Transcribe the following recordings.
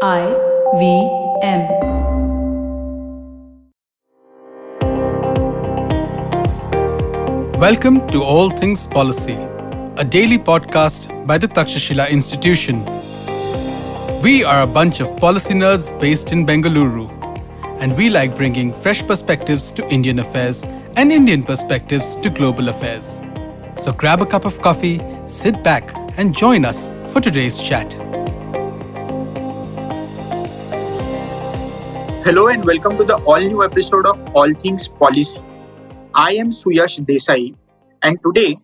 IVM. Welcome to All Things Policy, a daily podcast by the Takshashila Institution. We are a bunch of policy nerds based in Bengaluru, and we like bringing fresh perspectives to Indian affairs and Indian perspectives to global affairs. So grab a cup of coffee, sit back, and join us for today's chat. Hello and welcome to the all-new episode of All Things Policy. I am Suyash Desai, and today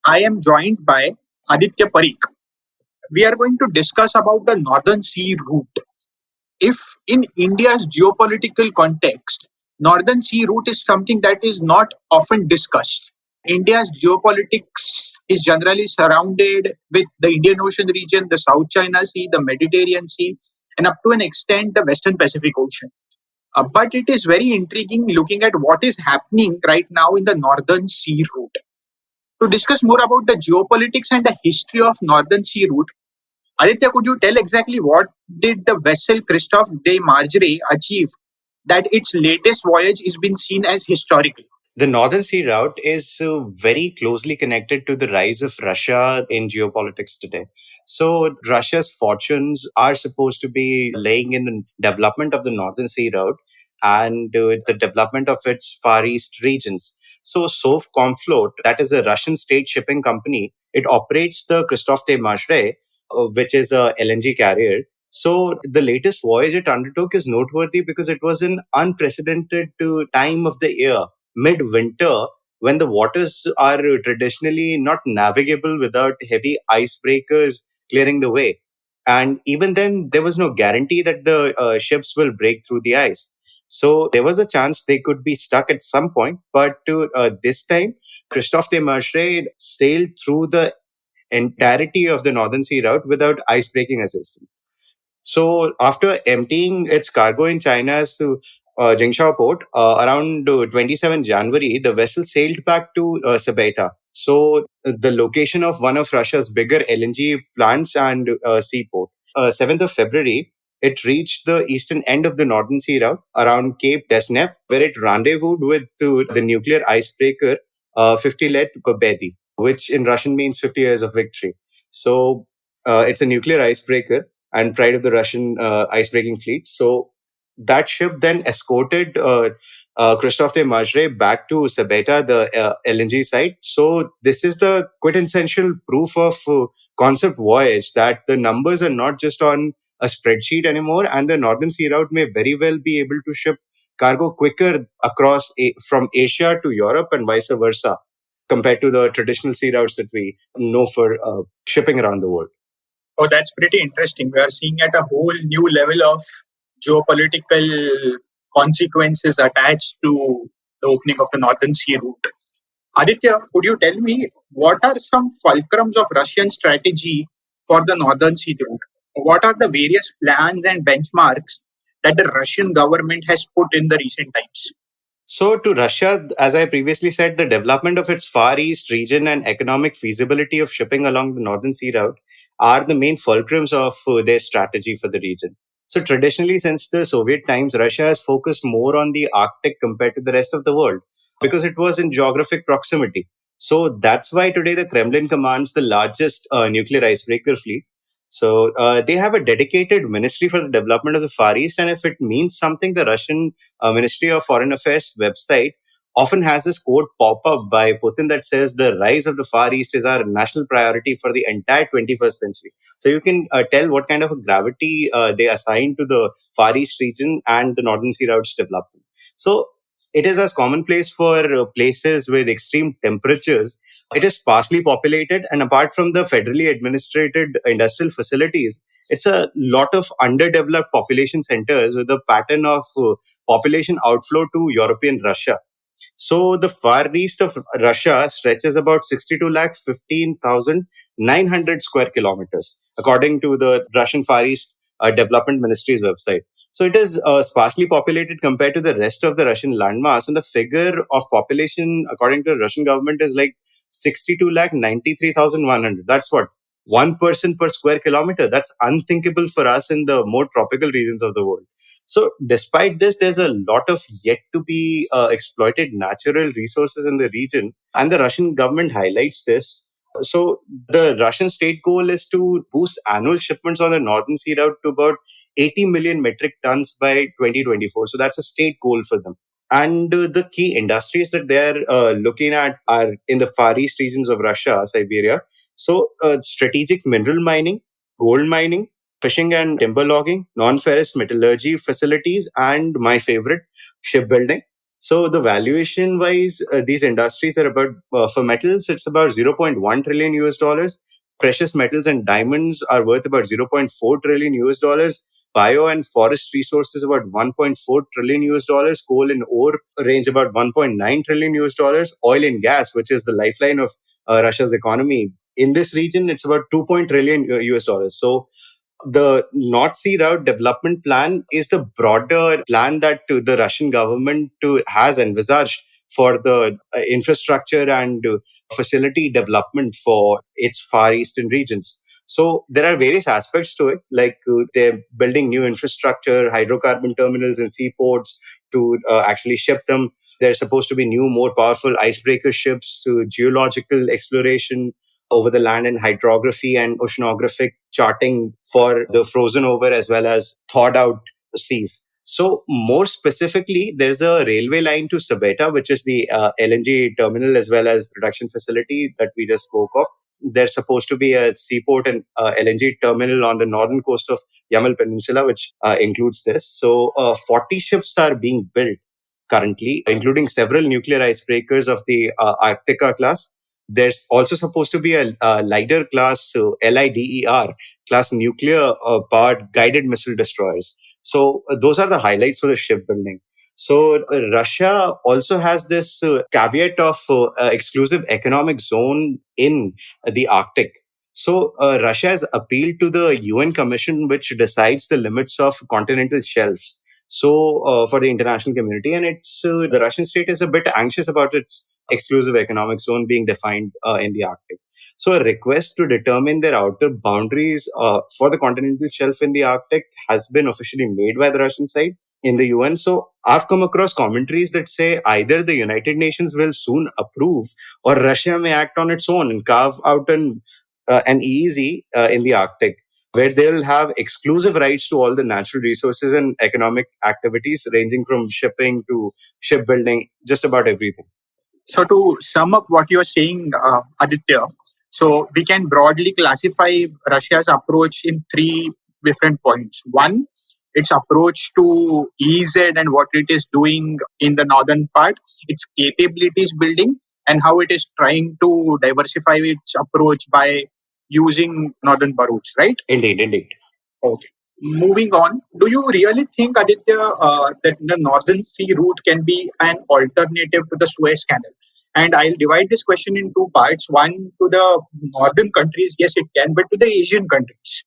I am joined by Aditya Pareek. We are going to discuss about the Northern Sea route. If in India's geopolitical context, Northern Sea route is something that is not often discussed. India's geopolitics is generally surrounded with the Indian Ocean region, the South China Sea, the Mediterranean Sea, and up to an extent the Western Pacific Ocean. But it is very intriguing looking at what is happening right now in the Northern Sea route. To discuss more about the geopolitics and the history of Northern Sea route, Aditya, could you tell exactly what did the vessel Christoph De Margerie achieve that its latest voyage is being seen as historical? The Northern Sea route is very closely connected to the rise of Russia in geopolitics today. So Russia's fortunes are supposed to be laying in the development of the Northern Sea route and the development of its Far East regions. So Sovcomflot, that is a Russian state shipping company, it operates the Christoph De Margerie, which is a LNG carrier. So the latest voyage it undertook is noteworthy because it was an unprecedented time of the year, midwinter, when the waters are traditionally not navigable without heavy icebreakers clearing the way. And even then, there was no guarantee that the ships will break through the ice. So there was a chance they could be stuck at some point. But this time, Christophe de Margerie sailed through the entirety of the Northern Sea route without icebreaking assistance. So after emptying its cargo in China's Jingzhou port around 27 January, the vessel sailed back to Sabeta. So the location of one of Russia's bigger LNG plants and seaport. 7th of February, it reached the eastern end of the Northern Sea route around Cape Desnev, where it rendezvoused with the nuclear icebreaker 50 Let Pobedi, which in Russian means 50 years of victory. So it's a nuclear icebreaker and pride of the Russian icebreaking fleet. So that ship then escorted Christophe de Margerie back to Sabeta, the LNG site. So this is the quintessential proof of concept voyage that the numbers are not just on a spreadsheet anymore, and the Northern Sea route may very well be able to ship cargo quicker across from Asia to Europe and vice versa, compared to the traditional sea routes that we know for shipping around the world. Oh, that's pretty interesting. We are seeing at a whole new level of geopolitical consequences attached to the opening of the Northern Sea route. Aditya, could you tell me what are some fulcrums of Russian strategy for the Northern Sea route? What are the various plans and benchmarks that the Russian government has put in the recent times? So, to Russia, as I previously said, the development of its Far East region and economic feasibility of shipping along the Northern Sea route are the main fulcrums of their strategy for the region. So, traditionally, since the Soviet times, Russia has focused more on the Arctic compared to the rest of the world because it was in geographic proximity. So, that's why today the Kremlin commands the largest nuclear icebreaker fleet. So they have a dedicated ministry for the development of the Far East. And if it means something, the Russian Ministry of Foreign Affairs website often has this quote pop up by Putin that says the rise of the Far East is our national priority for the entire 21st century. So you can tell what kind of a gravity they assign to the Far East region and the Northern Sea route's development. So it is as commonplace for places with extreme temperatures. It is sparsely populated, and apart from the federally administrated industrial facilities, it's a lot of underdeveloped population centers with a pattern of population outflow to European Russia. So the far east of Russia stretches about 62 lakh 15,900 square kilometers, according to the Russian Far East Development Ministry's website. So it is sparsely populated compared to the rest of the Russian landmass. And the figure of population, according to the Russian government, is like 62 lakh 93,100. That's what one person per square kilometer. That's unthinkable for us in the more tropical regions of the world. So despite this, there's a lot of yet to be exploited natural resources in the region, and the Russian government highlights this. So the Russian state goal is to boost annual shipments on the Northern Sea route to about 80 million metric tons by 2024. So that's a state goal for them. And the key industries that they're looking at are in the Far East regions of Russia, Siberia. So strategic mineral mining, gold mining, fishing and timber logging, non-ferrous metallurgy facilities, and my favorite, shipbuilding. So the valuation wise, these industries are about, for metals, it's about 0.1 trillion US dollars. Precious metals and diamonds are worth about 0.4 trillion US dollars. Bio and forest resources about 1.4 trillion US dollars. Coal and ore range about 1.9 trillion US dollars. Oil and gas, which is the lifeline of Russia's economy. In this region, it's about 2 trillion US dollars. So the North Sea Route Development Plan is the broader plan that the Russian government has envisaged for the infrastructure and facility development for its Far Eastern regions. So there are various aspects to it, like they're building new infrastructure, hydrocarbon terminals and seaports to actually ship them. There's supposed to be new, more powerful icebreaker ships, geological exploration over the land and hydrography and oceanographic charting for the frozen over as well as thawed out seas. So more specifically, there's a railway line to Sabeta, which is the LNG terminal as well as production facility that we just spoke of. There's supposed to be a seaport and LNG terminal on the northern coast of Yamal Peninsula, which includes this. So 40 ships are being built currently, including several nuclear icebreakers of the Arctica class. There's also supposed to be a LIDER class, so LIDER class nuclear powered guided missile destroyers. So those are the highlights for the shipbuilding. So Russia also has this caveat of exclusive economic zone in the Arctic. So Russia has appealed to the UN Commission, which decides the limits of continental shelves. So for the international community, and it's the Russian state is a bit anxious about its exclusive economic zone being defined in the Arctic. So a request to determine their outer boundaries for the continental shelf in the Arctic has been officially made by the Russian side in the UN. So I've come across commentaries that say either the United Nations will soon approve or Russia may act on its own and carve out an EEZ in the Arctic, where they'll have exclusive rights to all the natural resources and economic activities ranging from shipping to shipbuilding, just about everything. So to sum up what you're saying, Aditya, so we can broadly classify Russia's approach in three different points. One, its approach to EZ and what it is doing in the northern part, its capabilities building, and how it is trying to diversify its approach by using northern routes, right? Indeed, indeed. Okay. Moving on, do you really think, Aditya, that the Northern Sea route can be an alternative to the Suez Canal? And I'll divide this question in two parts. One, to the northern countries, yes, it can, but to the Asian countries.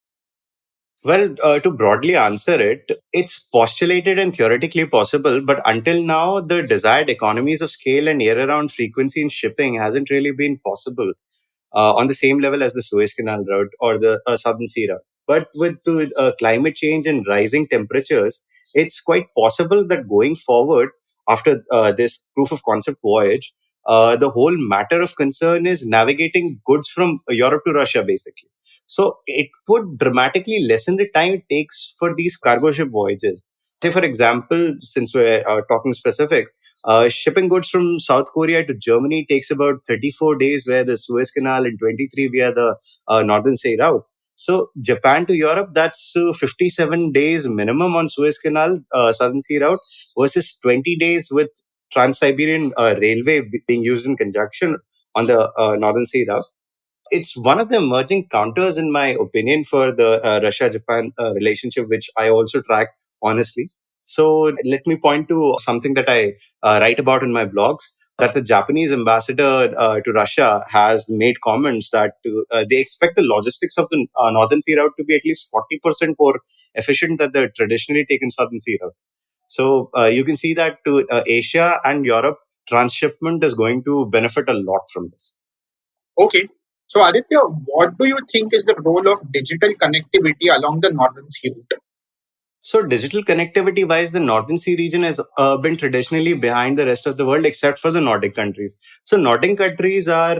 Well, to broadly answer it, it's postulated and theoretically possible, but until now, the desired economies of scale and year round frequency in shipping hasn't really been possible on the same level as the Suez Canal route or the Southern Sea route. But with the climate change and rising temperatures, it's quite possible that going forward, after this proof of concept voyage, the whole matter of concern is navigating goods from Europe to Russia, basically. So it would dramatically lessen the time it takes for these cargo ship voyages. Say, for example, since we're talking specifics, shipping goods from South Korea to Germany takes about 34 days via the Suez Canal and 23 via the Northern Sea route. So Japan to Europe, that's 57 days minimum on Suez Canal, Southern Sea route, versus 20 days with Trans-Siberian Railway being used in conjunction on the Northern Sea route. It's one of the emerging counters, in my opinion, for the Russia-Japan relationship, which I also track honestly. So let me point to something that I write about in my blogs, that the Japanese ambassador to Russia has made comments that they expect the logistics of the Northern Sea route to be at least 40% more efficient than the traditionally taken Southern Sea route. So you can see that to Asia and Europe, transshipment is going to benefit a lot from this. Okay. So, Aditya, what do you think is the role of digital connectivity along the Northern Sea route? So, digital connectivity wise, the Northern Sea region has been traditionally behind the rest of the world, except for the Nordic countries. So, Nordic countries are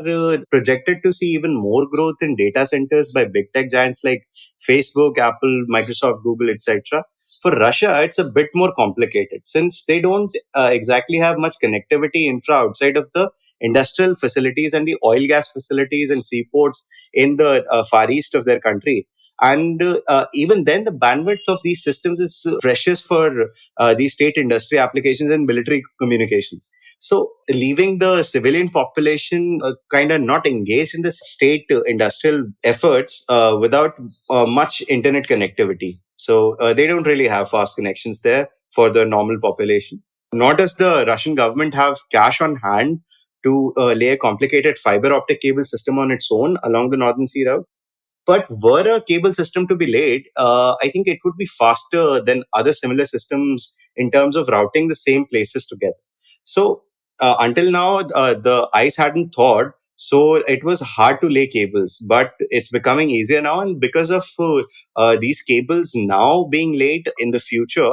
projected to see even more growth in data centers by big tech giants like Facebook, Apple, Microsoft, Google, etc. For Russia, it's a bit more complicated since they don't exactly have much connectivity infra outside of the industrial facilities and the oil gas facilities and seaports in the far east of their country. And even then, the bandwidth of these systems is precious for these state industry applications and military communications. So, leaving the civilian population kind of not engaged in the state industrial efforts without much internet connectivity. So, they don't really have fast connections there for the normal population. Nor does the Russian government have cash on hand to lay a complicated fiber optic cable system on its own along the Northern Sea route. But were a cable system to be laid, I think it would be faster than other similar systems in terms of routing the same places together. So until now, the ice hadn't thawed, so it was hard to lay cables. But it's becoming easier now, and because of these cables now being laid in the future,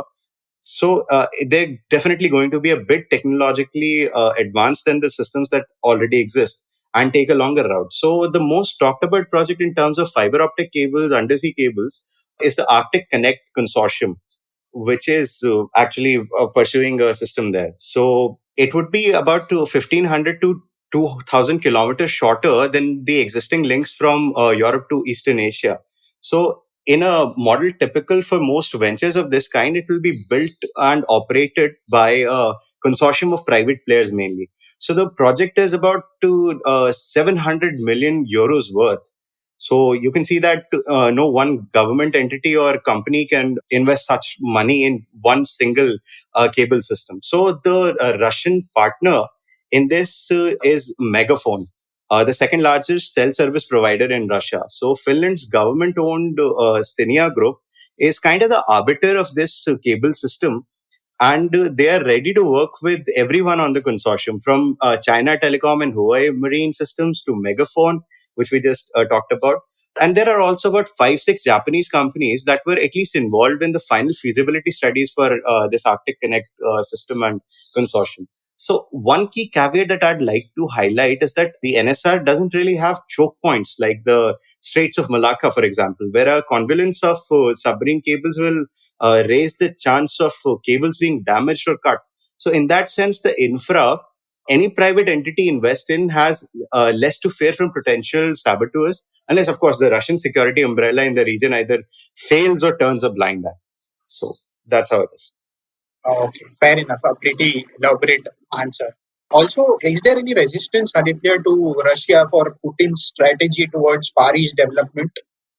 so they're definitely going to be a bit technologically advanced than the systems that already exist and take a longer route. So the most talked about project in terms of fiber optic cables, undersea cables, is the Arctic Connect Consortium, which is actually pursuing a system there. So it would be about 1,500 to 2,000 kilometers shorter than the existing links from Europe to Eastern Asia. So in a model typical for most ventures of this kind, it will be built and operated by a consortium of private players mainly. So the project is about 700 million euros worth. So you can see that no one government entity or company can invest such money in one single cable system. So the Russian partner in this is Megaphone, the second largest cell service provider in Russia. So Finland's government-owned Cinia Group is kind of the arbiter of this cable system, and they are ready to work with everyone on the consortium, from China Telecom and Huawei Marine Systems to Megaphone, which we just talked about. And there are also about 5, 6 Japanese companies that were at least involved in the final feasibility studies for this Arctic Connect system and consortium. So one key caveat that I'd like to highlight is that the NSR doesn't really have choke points like the Straits of Malacca, for example, where a convolvulus of submarine cables will raise the chance of cables being damaged or cut. So in that sense, the infra any private entity invest in has less to fear from potential saboteurs, unless, of course, the Russian security umbrella in the region either fails or turns a blind eye. So that's how it is. Okay, fair enough. A pretty elaborate answer. Also, is there any resistance, Aditya, to Russia for Putin's strategy towards Far East development?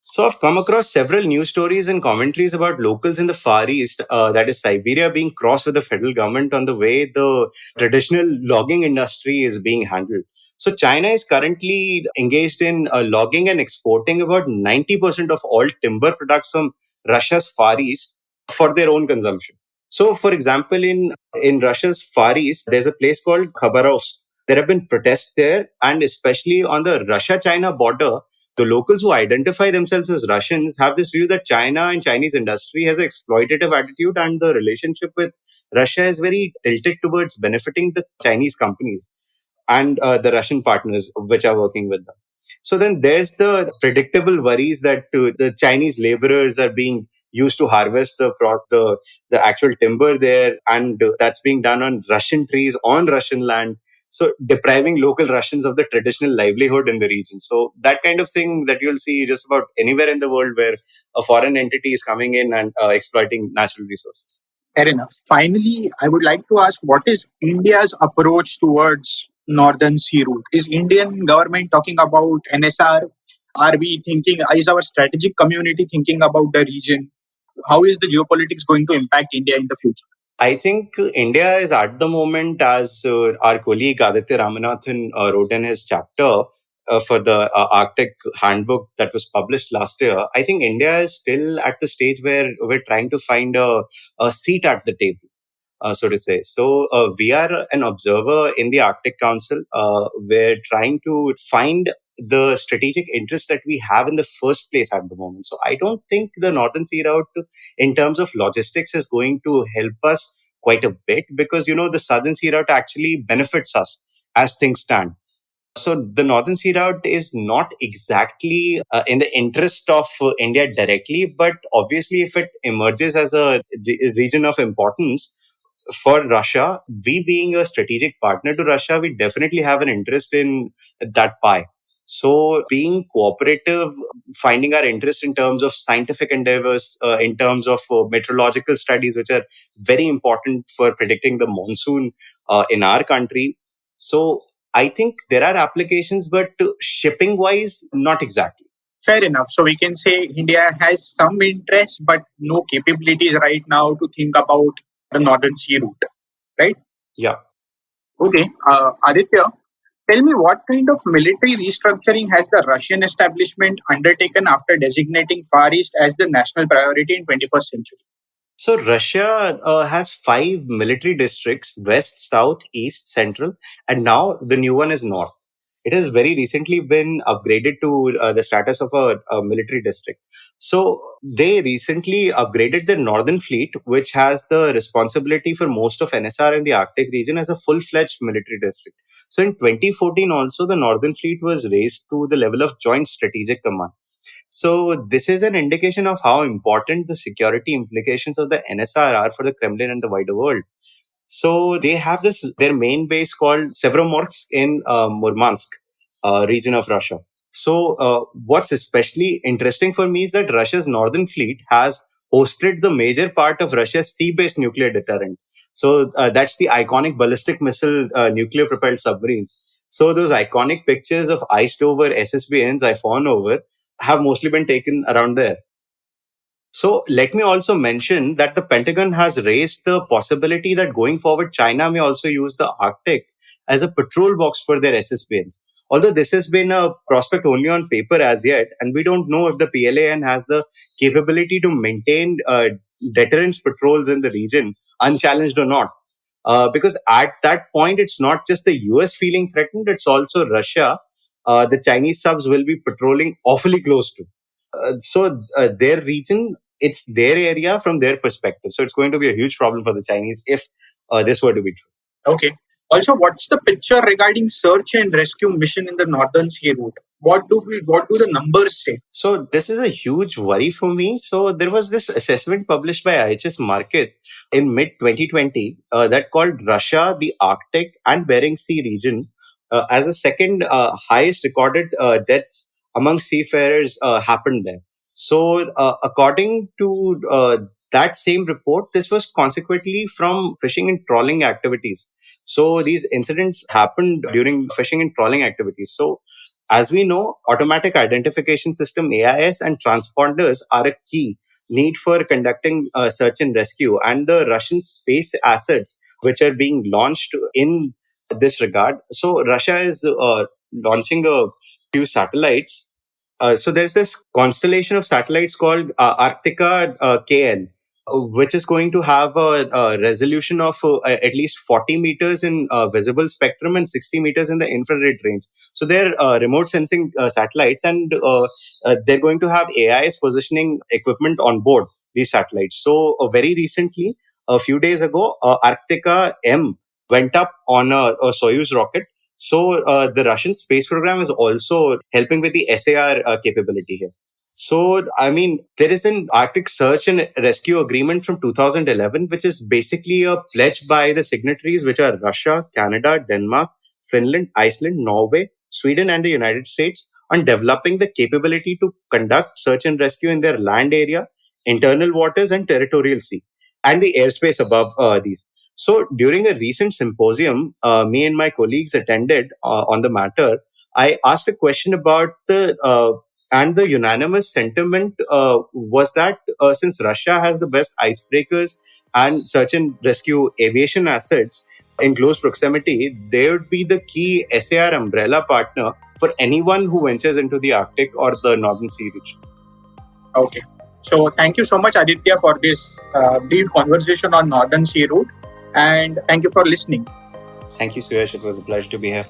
So I've come across several news stories and commentaries about locals in the Far East, that is Siberia, being crossed with the federal government on the way the traditional logging industry is being handled. So China is currently engaged in logging and exporting about 90% of all timber products from Russia's Far East for their own consumption. So, for example, in Russia's Far East, there's a place called Khabarovsk. There have been protests there, and especially on the Russia-China border, the locals who identify themselves as Russians have this view that China and Chinese industry has an exploitative attitude, and the relationship with Russia is very tilted towards benefiting the Chinese companies and the Russian partners which are working with them. So then there's the predictable worries that the Chinese laborers are being used to harvest the actual timber there, and that's being done on Russian trees on Russian land. So depriving local Russians of the traditional livelihood in the region. So that kind of thing that you'll see just about anywhere in the world where a foreign entity is coming in and exploiting natural resources. Fair enough. Finally, I would like to ask, what is India's approach towards Northern Sea route? Is Indian government talking about NSR? Are we thinking, is our strategic community thinking about the region? How is the geopolitics going to impact India in the future? I think India is at the moment, as our colleague Aditya Ramanathan wrote in his chapter for the Arctic handbook that was published last year. I think India is still at the stage where we're trying to find a seat at the table, so to say. So we are an observer in the Arctic Council. We're trying to find the strategic interest that we have in the first place at the moment. So I don't think the Northern Sea Route, in terms of logistics, is going to help us quite a bit, because the Southern Sea Route actually benefits us as things stand. So the Northern Sea Route is not exactly in the interest of India directly, but obviously if it emerges as a region of importance for Russia, we being a strategic partner to Russia, we definitely have an interest in that pie. So being cooperative, finding our interest in terms of scientific endeavors, in terms of meteorological studies, which are very important for predicting the monsoon in our country. So I think there are applications, but shipping wise, not exactly. Fair enough. So we can say India has some interest, but no capabilities right now to think about the Northern Sea route, right? Yeah. Okay. Aditya, tell me what kind of military restructuring has the Russian establishment undertaken after designating Far East as the national priority in 21st century? So Russia has 5 military districts: west, south, east, central, and now the new one is north. It has very recently been upgraded to the status of a military district. So they recently upgraded the Northern Fleet, which has the responsibility for most of NSR in the Arctic region, as a full-fledged military district. So in 2014 also, the Northern Fleet was raised to the level of Joint Strategic Command. So this is an indication of how important the security implications of the NSR are for the Kremlin and the wider world. So they have their main base called Severomorsk in Murmansk region of Russia. So what's especially interesting for me is that Russia's Northern Fleet has hosted the major part of Russia's sea-based nuclear deterrent. So that's the iconic ballistic missile nuclear propelled submarines. So those iconic pictures of iced over SSBNs I fawn over have mostly been taken around there. So let me also mention that the Pentagon has raised the possibility that going forward, China may also use the Arctic as a patrol box for their SSBNs. Although this has been a prospect only on paper as yet, and we don't know if the PLAN has the capability to maintain deterrence patrols in the region unchallenged or not. Because at that point, it's not just the US feeling threatened, it's also Russia. The Chinese subs will be patrolling awfully close to. So their region, it's their area from their perspective. So it's going to be a huge problem for the Chinese if this were to be true. Okay. Also, what's the picture regarding search and rescue mission in the Northern Sea route? What do the numbers say? So this is a huge worry for me. So there was this assessment published by IHS Markit in mid 2020 that called Russia, the Arctic and Bering Sea region as the second highest recorded deaths among seafarers happened there. So according to that same report, this was consequently from fishing and trawling activities. So these incidents happened during fishing and trawling activities. So as we know, automatic identification system AIS and transponders are a key need for conducting search and rescue. And the Russian space assets, which are being launched in this regard. So Russia is launching a few satellites. So there's this constellation of satellites called Arctica KN, which is going to have a resolution of at least 40 meters in visible spectrum and 60 meters in the infrared range. So they're remote sensing satellites, and they're going to have AIS positioning equipment on board these satellites. So very recently, a few days ago, Arctica M went up on a Soyuz rocket. So the Russian space program is also helping with the SAR capability here. So, I mean, there is an Arctic Search and Rescue Agreement from 2011, which is basically a pledge by the signatories, which are Russia, Canada, Denmark, Finland, Iceland, Norway, Sweden, and the United States, on developing the capability to conduct search and rescue in their land area, internal waters, and territorial sea, and the airspace above these. So, during a recent symposium, me and my colleagues attended on the matter. I asked a question about and the unanimous sentiment was that since Russia has the best icebreakers and search and rescue aviation assets in close proximity, they would be the key SAR umbrella partner for anyone who ventures into the Arctic or the Northern Sea region. Okay. So thank you so much, Aditya, for this brief conversation on Northern Sea route. And thank you for listening. Thank you, Suyash. It was a pleasure to be here.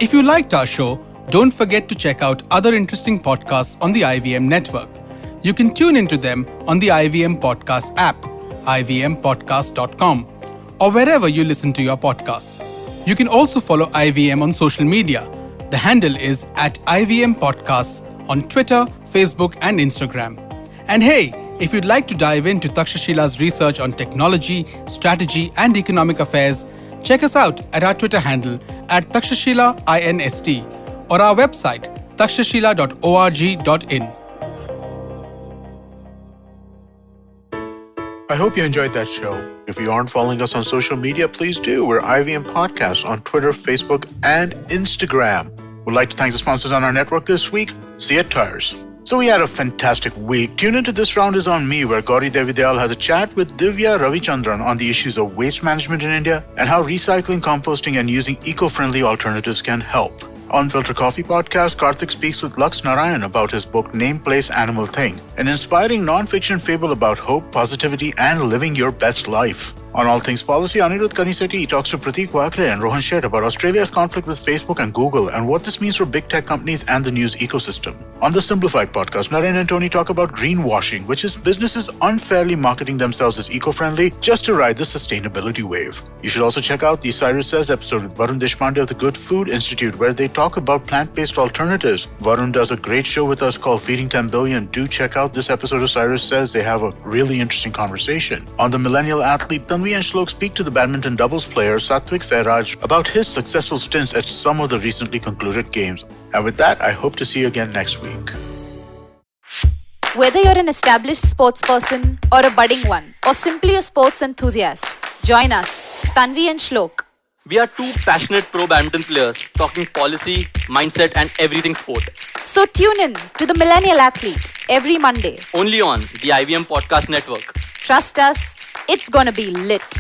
If you liked our show, don't forget to check out other interesting podcasts on the IVM network. You can tune into them on the IVM Podcast app, ivmpodcast.com, or wherever you listen to your podcasts. You can also follow IVM on social media. The handle is @IVM Podcasts on Twitter, Facebook, and Instagram. And hey, if you'd like to dive into Takshashila's research on technology, strategy, and economic affairs, check us out at our Twitter handle @TakshashilaINST or our website takshashila.org.in. I hope you enjoyed that show. If you aren't following us on social media, please do. We're IVM Podcasts on Twitter, Facebook, and Instagram. We'd like to thank the sponsors on our network this week, Seat Tires. So we had a fantastic week. Tune into This Round is on Me, where Gauri Devidayal has a chat with Divya Ravichandran on the issues of waste management in India and how recycling, composting, and using eco-friendly alternatives can help. On Filter Coffee Podcast, Karthik speaks with Lux Narayan about his book Name, Place, Animal, Thing, an inspiring non-fiction fable about hope, positivity, and living your best life. On All Things Policy, Anirudh Kanisetti talks to Prateek Wakre and Rohan Sheth about Australia's conflict with Facebook and Google and what this means for big tech companies and the news ecosystem. On the Simplified Podcast, Naren and Tony talk about greenwashing, which is businesses unfairly marketing themselves as eco-friendly just to ride the sustainability wave. You should also check out the Cyrus Says episode with Varun Deshpande of the Good Food Institute, where they talk about plant-based alternatives. Varun does a great show with us called Feeding 10 Billion. Do check out this episode of Cyrus Says. They have a really interesting conversation. On the Millennial Athlete, Tanvi and Shlok speak to the badminton doubles player Satvik Sairaj about his successful stints at some of the recently concluded games. And with that, I hope to see you again next week. Whether you're an established sports person or a budding one, or simply a sports enthusiast, join us, Tanvi and Shlok. We are two passionate pro badminton players talking policy, mindset, and everything sport. So tune in to the Millennial Athlete every Monday. Only on the IVM Podcast Network. Trust us, it's gonna be lit.